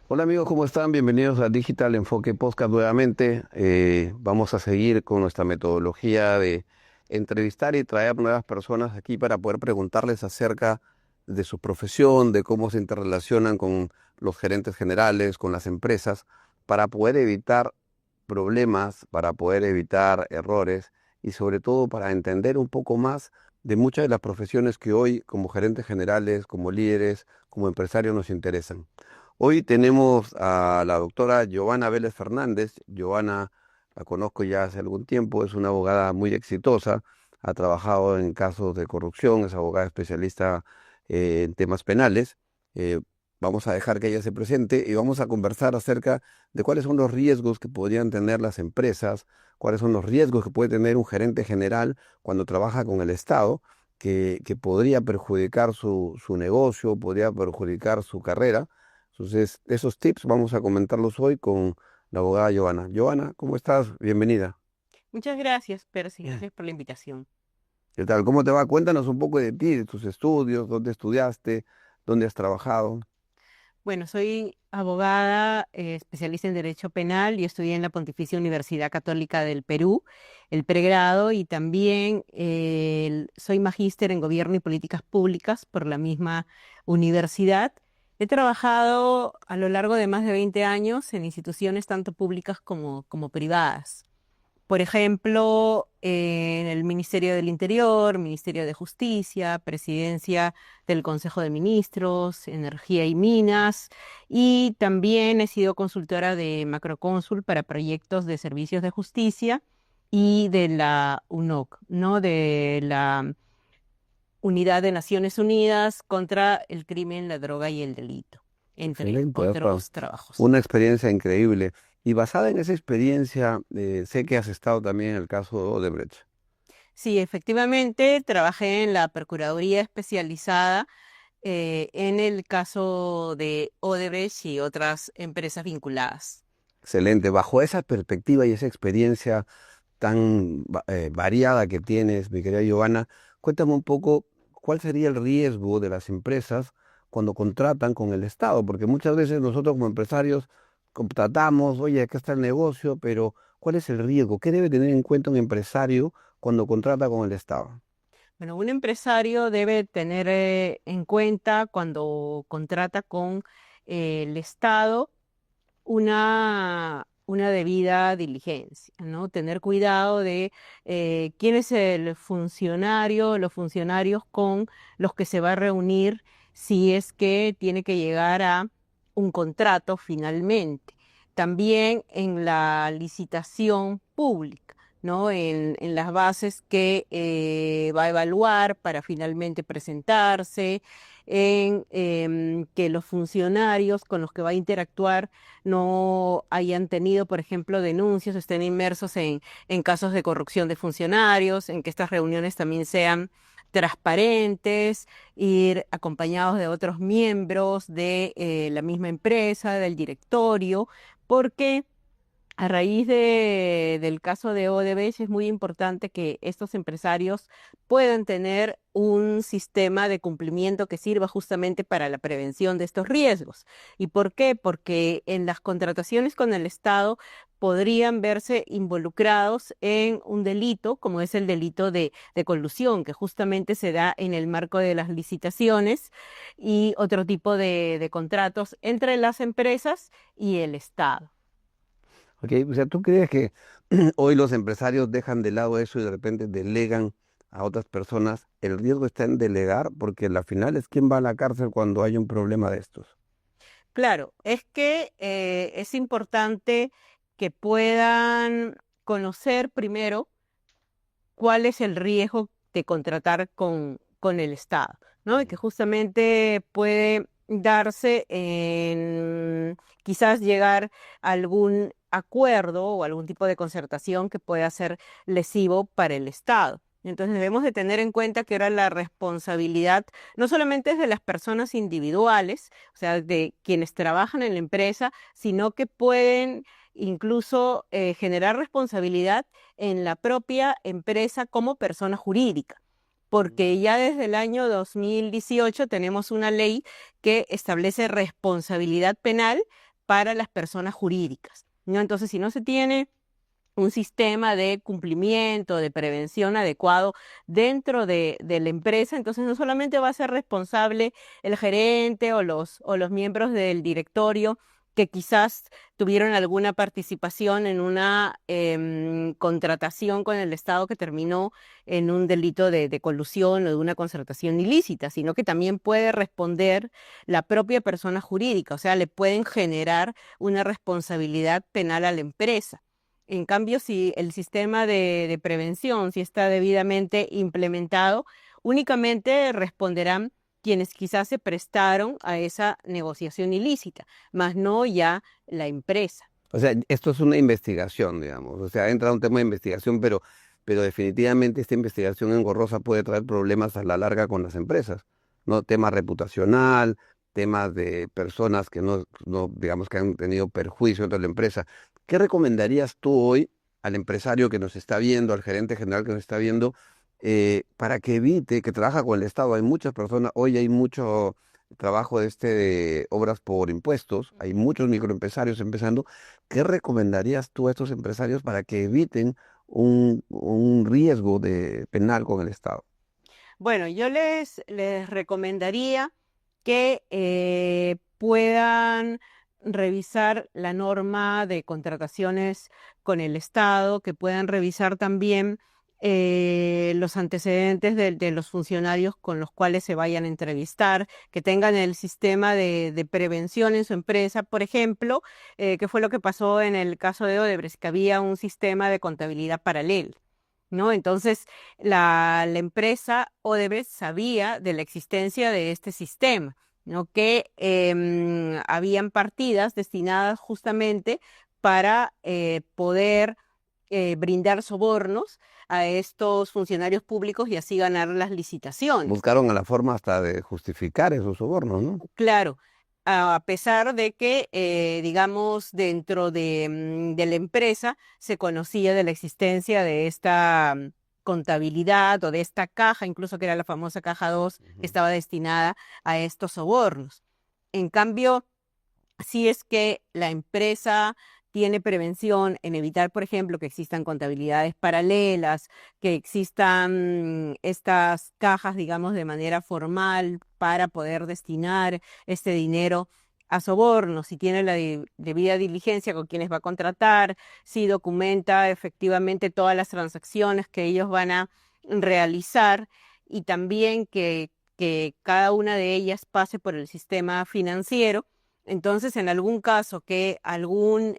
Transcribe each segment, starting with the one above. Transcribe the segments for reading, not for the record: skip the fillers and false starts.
Hola amigos, ¿cómo están? Bienvenidos a Digital Enfoque Podcast nuevamente. Vamos a seguir con nuestra metodología de entrevistar y traer nuevas personas aquí para poder preguntarles acerca de su profesión, de cómo se interrelacionan con los gerentes generales, con las empresas, para poder evitar problemas, para poder evitar errores y sobre todo para entender un poco más de muchas de las profesiones que hoy como gerentes generales, como líderes, como empresarios nos interesan. Hoy tenemos a la doctora Giovanna Vélez Fernández. Giovanna la conozco ya hace algún tiempo, es una abogada muy exitosa, ha trabajado en casos de corrupción, es abogada especialista en temas penales. Eh, Vamos a dejar que ella se presente y vamos a conversar acerca de cuáles son los riesgos que podrían tener las empresas, cuáles son los riesgos que puede tener un gerente general cuando trabaja con el Estado, que podría perjudicar su negocio, podría perjudicar su carrera. Entonces, esos tips vamos a comentarlos hoy con la abogada Giovanna. Giovanna, ¿cómo estás? Bienvenida. Muchas gracias, Percy. Gracias por la invitación. ¿Qué tal? ¿Cómo te va? Cuéntanos un poco de ti, de tus estudios, dónde estudiaste, dónde has trabajado. Bueno, soy abogada, especialista en Derecho Penal y estudié en la Pontificia Universidad Católica del Perú, el pregrado, y también soy magíster en Gobierno y Políticas Públicas por la misma universidad. He trabajado a lo largo de más de 20 años en instituciones tanto públicas como privadas. Por ejemplo, en el Ministerio del Interior, Ministerio de Justicia, Presidencia del Consejo de Ministros, Energía y Minas, y también he sido consultora de Macrocónsul para proyectos de servicios de justicia y de la UNOC, ¿no? De la Unidad de Naciones Unidas contra el Crimen, la Droga y el Delito, entre Excelente, Rafa. otros trabajos. Una experiencia increíble. Y basada en esa experiencia, sé que has estado también en el caso de Odebrecht. Sí, efectivamente, trabajé en la Procuraduría Especializada en el caso de Odebrecht y otras empresas vinculadas. Excelente. Bajo esa perspectiva y esa experiencia tan variada que tienes, mi querida Giovanna, cuéntame un poco cuál sería el riesgo de las empresas cuando contratan con el Estado, porque muchas veces nosotros como empresarios contratamos, oye, acá está el negocio, pero ¿cuál es el riesgo? ¿Qué debe tener en cuenta un empresario cuando contrata con el Estado? Bueno, un empresario debe tener en cuenta cuando contrata con el Estado una debida diligencia, ¿no? Tener cuidado de quién es el funcionario, los funcionarios con los que se va a reunir si es que tiene que llegar a un contrato finalmente. También en la licitación pública, ¿no? En las bases que va a evaluar para finalmente presentarse, en que los funcionarios con los que va a interactuar no hayan tenido, por ejemplo, denuncias, estén inmersos en casos de corrupción de funcionarios, en que estas reuniones también sean transparentes, ir acompañados de otros miembros de la misma empresa, del directorio, porque a raíz del caso de Odebrecht es muy importante que estos empresarios puedan tener un sistema de cumplimiento que sirva justamente para la prevención de estos riesgos. ¿Y por qué? Porque en las contrataciones con el Estado podrían verse involucrados en un delito, como es el delito de colusión, que justamente se da en el marco de las licitaciones y otro tipo de contratos entre las empresas y el Estado. ¿Ok? O sea, ¿tú crees que hoy los empresarios dejan de lado eso y de repente delegan a otras personas? El riesgo está en delegar porque al final es quién va a la cárcel cuando hay un problema de estos. Claro, es que es importante que puedan conocer primero cuál es el riesgo de contratar con el Estado, ¿no? Y que justamente puede darse en quizás llegar a algún acuerdo o algún tipo de concertación que pueda ser lesivo para el Estado. Entonces debemos de tener en cuenta que ahora la responsabilidad no solamente es de las personas individuales, o sea, de quienes trabajan en la empresa, sino que pueden incluso generar responsabilidad en la propia empresa como persona jurídica. porque ya desde el año 2018 tenemos una ley que establece responsabilidad penal para las personas jurídicas, ¿no? Entonces, si no se tiene un sistema de cumplimiento, de prevención adecuado dentro de la empresa, entonces no solamente va a ser responsable el gerente o los miembros del directorio que quizás tuvieron alguna participación en una contratación con el Estado que terminó en un delito de colusión o de una concertación ilícita, sino que también puede responder la propia persona jurídica, o sea, le pueden generar una responsabilidad penal a la empresa. En cambio, si el sistema de prevención, si está debidamente implementado, únicamente responderán quienes quizás se prestaron a esa negociación ilícita, más no ya la empresa. O sea, esto es una investigación, digamos. O sea, entra un tema de investigación, pero definitivamente esta investigación engorrosa puede traer problemas a la larga con las empresas, ¿no? Tema reputacional, temas de personas que digamos, que han tenido perjuicio de la empresa. ¿Qué recomendarías tú hoy al empresario que nos está viendo, al gerente general que nos está viendo, para que evite, que trabaja con el Estado? Hay muchas personas, hoy hay mucho trabajo de obras por impuestos, hay muchos microempresarios empezando. ¿Qué recomendarías tú a estos empresarios para que eviten un riesgo de penal con el Estado? Bueno, yo les recomendaría que puedan revisar la norma de contrataciones con el Estado, que puedan revisar también los antecedentes de los funcionarios con los cuales se vayan a entrevistar, que tengan el sistema de prevención en su empresa, por ejemplo, que fue lo que pasó en el caso de Odebrecht, que había un sistema de contabilidad paralelo. ¿No? Entonces, la empresa Odebrecht sabía de la existencia de este sistema, ¿no? Que habían partidas destinadas justamente para poder brindar sobornos a estos funcionarios públicos y así ganar las licitaciones. Buscaron a la forma hasta de justificar esos sobornos, ¿no? Claro, a pesar de que, digamos, dentro de la empresa se conocía de la existencia de esta contabilidad o de esta caja, incluso que era la famosa caja 2, que Ujú. estaba destinada a estos sobornos. En cambio, si es que la empresa tiene prevención en evitar, por ejemplo, que existan contabilidades paralelas, que existan estas cajas, digamos, de manera formal para poder destinar este dinero a sobornos, si tiene la debida diligencia con quienes va a contratar, si documenta efectivamente todas las transacciones que ellos van a realizar y también que cada una de ellas pase por el sistema financiero. Entonces, en algún caso que algún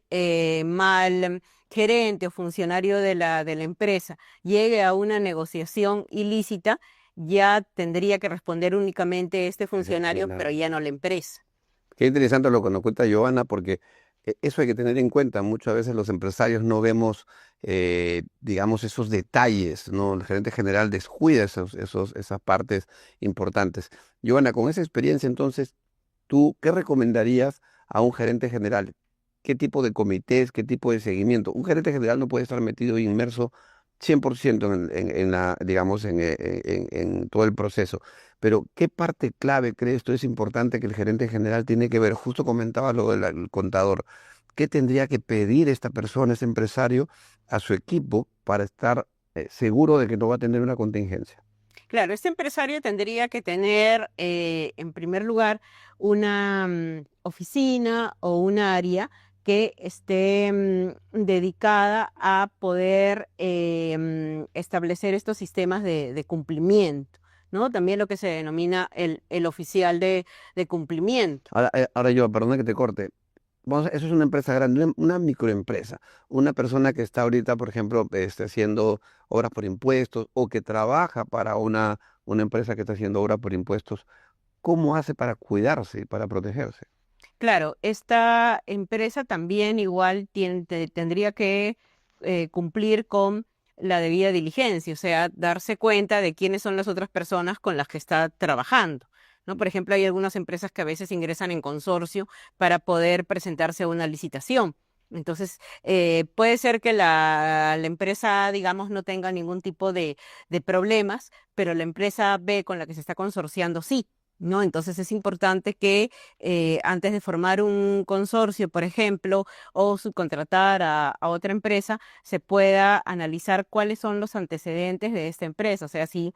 mal gerente o funcionario de la empresa llegue a una negociación ilícita, ya tendría que responder únicamente este funcionario, pero Claro. ya no la empresa. Qué interesante lo que nos cuenta Giovanna, porque eso hay que tener en cuenta. Muchas veces los empresarios no vemos, digamos, esos detalles, ¿no? El gerente general descuida esas partes importantes. Giovanna, con esa experiencia, entonces, ¿tú qué recomendarías a un gerente general? ¿Qué tipo de comités, qué tipo de seguimiento? Un gerente general no puede estar metido e inmerso 100% digamos, en todo el proceso. Pero, ¿qué parte clave crees tú es importante que el gerente general tiene que ver? Justo comentaba lo del contador. ¿Qué tendría que pedir esta persona, ese empresario, a su equipo para estar seguro de que no va a tener una contingencia? Claro, este empresario tendría que tener, en primer lugar, una oficina o un área que esté dedicada a poder establecer estos sistemas de cumplimiento, ¿no? También lo que se denomina el oficial de cumplimiento. Ahora yo, perdona que te corte. Eso es una empresa grande, una microempresa, una persona que está ahorita, por ejemplo, haciendo obras por impuestos o que trabaja para una empresa que está haciendo obras por impuestos. ¿Cómo hace para cuidarse y para protegerse? Claro, esta empresa también igual tendría que cumplir con la debida diligencia, o sea, darse cuenta de quiénes son las otras personas con las que está trabajando, ¿no? Por ejemplo, hay algunas empresas que a veces ingresan en consorcio para poder presentarse a una licitación. Entonces, puede ser que la empresa, digamos, no tenga ningún tipo de problemas, pero la empresa B con la que se está consorciando sí, ¿no? Entonces es importante que antes de formar un consorcio, por ejemplo, o subcontratar a otra empresa, se pueda analizar cuáles son los antecedentes de esta empresa, o sea, si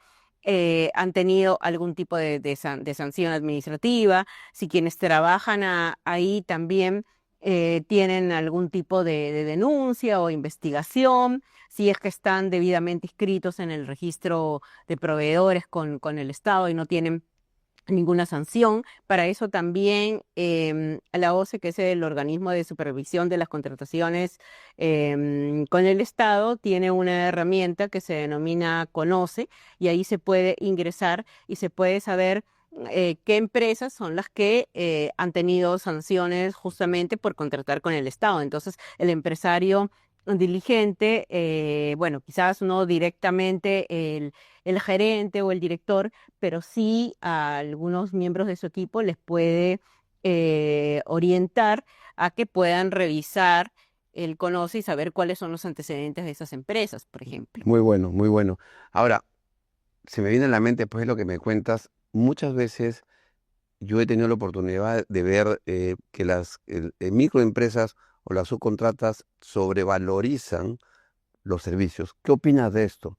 han tenido algún tipo de sanción administrativa, si quienes trabajan ahí también tienen algún tipo de denuncia o investigación, si es que están debidamente inscritos en el registro de proveedores con el Estado y no tienen ninguna sanción. Para eso también la OCE, que es el organismo de supervisión de las contrataciones con el Estado, tiene una herramienta que se denomina Conoce y ahí se puede ingresar y se puede saber qué empresas son las que han tenido sanciones justamente por contratar con el Estado. Entonces, el empresario diligente, bueno, quizás no directamente el gerente o el director, pero sí a algunos miembros de su equipo les puede orientar a que puedan revisar el conoce y saber cuáles son los antecedentes de esas empresas, por ejemplo. Muy bueno, muy bueno. Ahora, se me viene a la mente, pues, lo que me cuentas. Muchas veces yo he tenido la oportunidad de ver que las microempresas o las subcontratas sobrevalorizan los servicios. ¿Qué opinas de esto?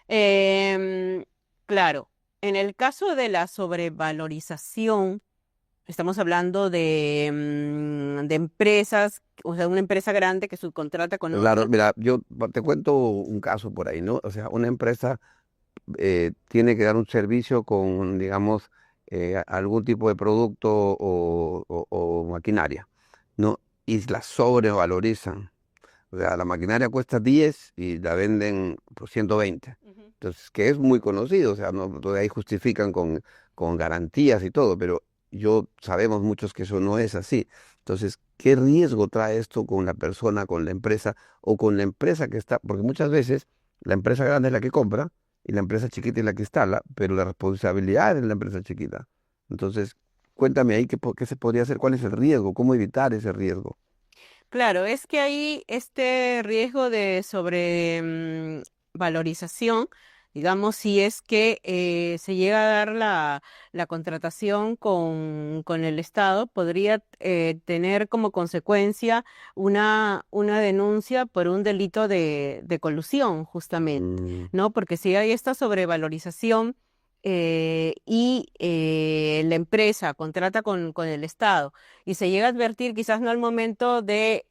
Em, claro, en el caso de la sobrevalorización, estamos hablando de empresas, o sea, una empresa grande que subcontrata con Claro, otra. mira, yo te cuento un caso por ahí, ¿no? O sea, una empresa tiene que dar un servicio con, digamos, algún tipo de producto o maquinaria, ¿no? Y la sobrevalorizan. O sea, la maquinaria cuesta 10 y la venden por 120. Ujú. Entonces, que es muy conocido, o sea, no, todavía ahí justifican con garantías y todo, pero sabemos muchos que eso no es así. Entonces, ¿qué riesgo trae esto con la persona, con la empresa o con la empresa que está? Porque muchas veces la empresa grande es la que compra y la empresa chiquita es la que instala, pero la responsabilidad es de la empresa chiquita. Entonces, cuéntame ahí qué se podría hacer, cuál es el riesgo, cómo evitar ese riesgo. Claro, es que hay este riesgo de valorización, digamos, si es que se llega a dar la contratación con el Estado, podría tener como consecuencia una denuncia por un delito de colusión, justamente, Mm, ¿no? Porque si hay esta sobrevalorización y la empresa contrata con el Estado, y se llega a advertir, quizás no al momento de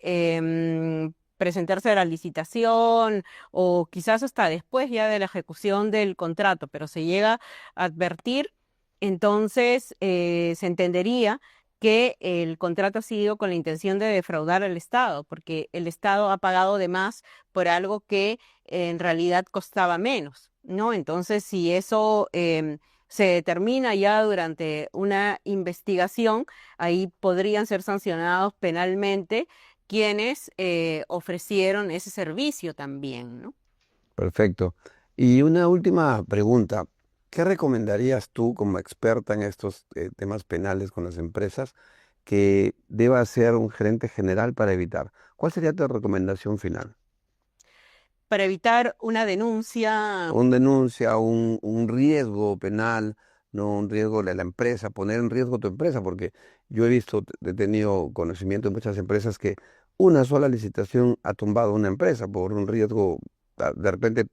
presentarse a la licitación o quizás hasta después ya de la ejecución del contrato, pero se llega a advertir, entonces se entendería que el contrato ha sido con la intención de defraudar al Estado, porque el Estado ha pagado de más por algo que en realidad costaba menos, ¿no? Entonces, si eso se determina ya durante una investigación, ahí podrían ser sancionados penalmente quienes ofrecieron ese servicio también, ¿no? perfecto. Y una última pregunta. ¿Qué recomendarías tú como experta en estos temas penales con las empresas que deba hacer un gerente general para evitar? ¿Cuál sería tu recomendación final? Para evitar una denuncia. Un denuncia, un riesgo penal, no un riesgo de la empresa, poner en riesgo tu empresa, porque yo he tenido conocimiento de muchas empresas que una sola licitación ha tumbado una empresa por un riesgo de repente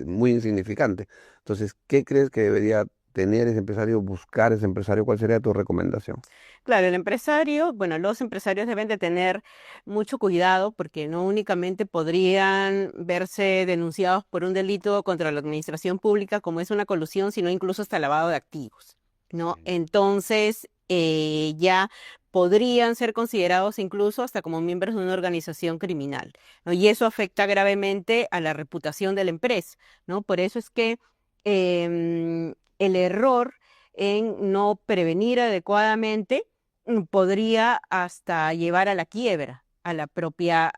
muy insignificante. Entonces, ¿qué crees que debería tener ese empresario, buscar ese empresario? ¿Cuál sería tu recomendación? Claro, el empresario, bueno, los empresarios deben de tener mucho cuidado porque no únicamente podrían verse denunciados por un delito contra la administración pública como es una colusión, sino incluso hasta lavado de activos, ¿no? Sí. Entonces, ya podrían ser considerados incluso hasta como miembros de una organización criminal, ¿no? Y eso afecta gravemente a la reputación de la empresa, ¿no? Por eso es que el error en no prevenir adecuadamente podría hasta llevar a la quiebra a la propia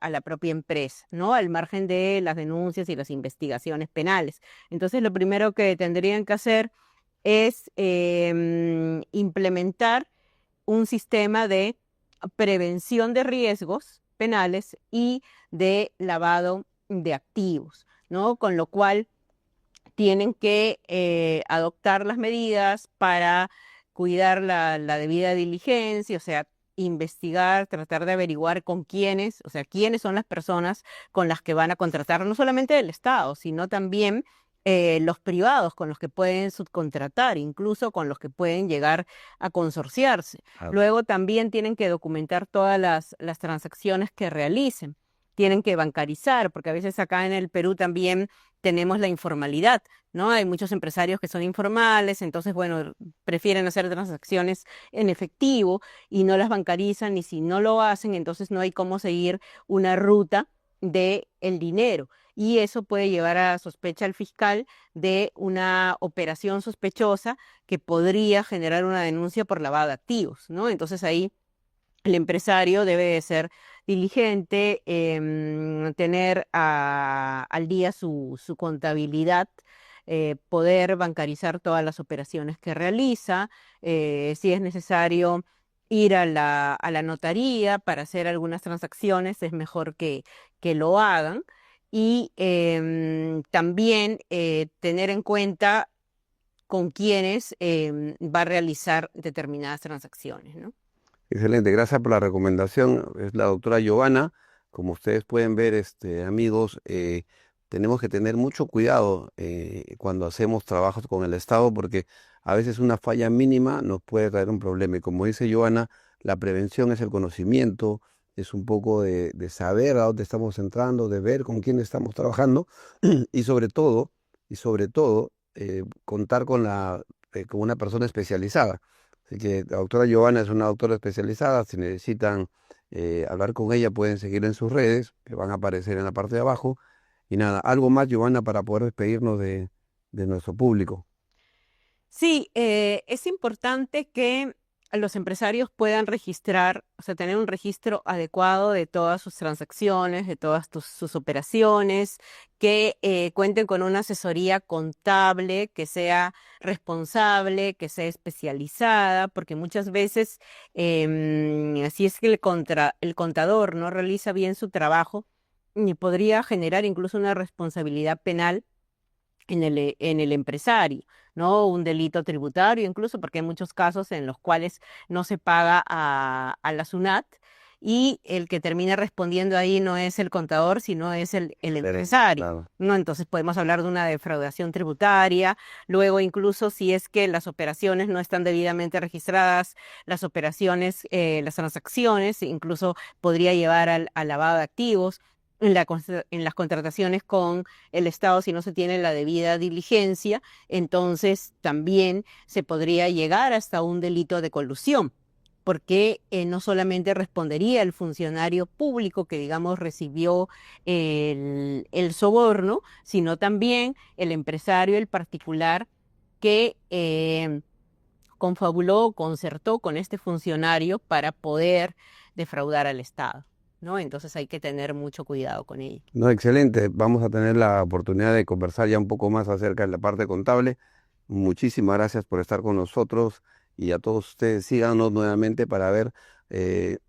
empresa, ¿no? Al margen de las denuncias y las investigaciones penales. Entonces, lo primero que tendrían que hacer es implementar un sistema de prevención de riesgos penales y de lavado de activos, ¿no? Con lo cual tienen que adoptar las medidas para cuidar la debida diligencia, o sea, investigar, tratar de averiguar con quiénes, o sea, quiénes son las personas con las que van a contratar, no solamente el Estado, sino también los privados con los que pueden subcontratar, incluso con los que pueden llegar a consorciarse. Claro. Luego también tienen que documentar todas las transacciones que realicen. Tienen que bancarizar, porque a veces acá en el Perú también tenemos la informalidad, ¿no? Hay muchos empresarios que son informales, entonces, bueno, prefieren hacer transacciones en efectivo y no las bancarizan, y si no lo hacen, entonces no hay cómo seguir una ruta de el dinero. Y eso puede llevar a sospecha al fiscal de una operación sospechosa que podría generar una denuncia por lavado de activos, ¿no? Entonces ahí el empresario debe de ser diligente, tener al día su contabilidad, poder bancarizar todas las operaciones que realiza, si es necesario ir a la notaría para hacer algunas transacciones, es mejor que lo hagan. Y también tener en cuenta con quiénes va a realizar determinadas transacciones, ¿no? Excelente, gracias por la recomendación. Es la doctora Giovanna. Como ustedes pueden ver, amigos, tenemos que tener mucho cuidado cuando hacemos trabajos con el Estado, porque a veces una falla mínima nos puede traer un problema. Y como dice Giovanna, la prevención es el conocimiento, es un poco de saber a dónde estamos entrando, de ver con quién estamos trabajando y sobre todo, contar con una persona especializada. Así que la doctora Giovanna es una doctora especializada. Si necesitan hablar con ella, pueden seguir en sus redes, que van a aparecer en la parte de abajo. Y nada, algo más, Giovanna, para poder despedirnos de nuestro público. Sí, es importante que los empresarios puedan registrar, o sea, tener un registro adecuado de todas sus transacciones, de todas sus operaciones, que cuenten con una asesoría contable que sea responsable, que sea especializada, porque muchas veces, si es que el contador no realiza bien su trabajo, y podría generar incluso una responsabilidad penal en el empresario, ¿no? Un delito tributario, incluso porque hay muchos casos en los cuales no se paga a la SUNAT, y el que termina respondiendo ahí no es el contador, sino es el empresario, Claro. ¿no? Entonces podemos hablar de una defraudación tributaria. Luego, incluso si es que las operaciones no están debidamente registradas, las operaciones, las transacciones, incluso podría llevar al lavado de activos. En las contrataciones con el Estado, si no se tiene la debida diligencia, entonces también se podría llegar hasta un delito de colusión, porque no solamente respondería el funcionario público que, digamos, recibió el soborno, sino también el empresario, el particular que confabuló, concertó con este funcionario para poder defraudar al Estado, ¿no? Entonces hay que tener mucho cuidado con ello. No, excelente. Vamos a tener la oportunidad de conversar ya un poco más acerca de la parte contable. Muchísimas gracias por estar con nosotros y a todos ustedes síganos nuevamente para ver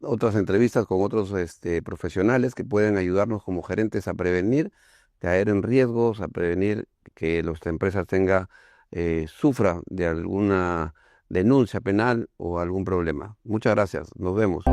otras entrevistas con otros profesionales que pueden ayudarnos como gerentes a prevenir, caer en riesgos, a prevenir que nuestra empresa sufra de alguna denuncia penal o algún problema. Muchas gracias. Nos vemos.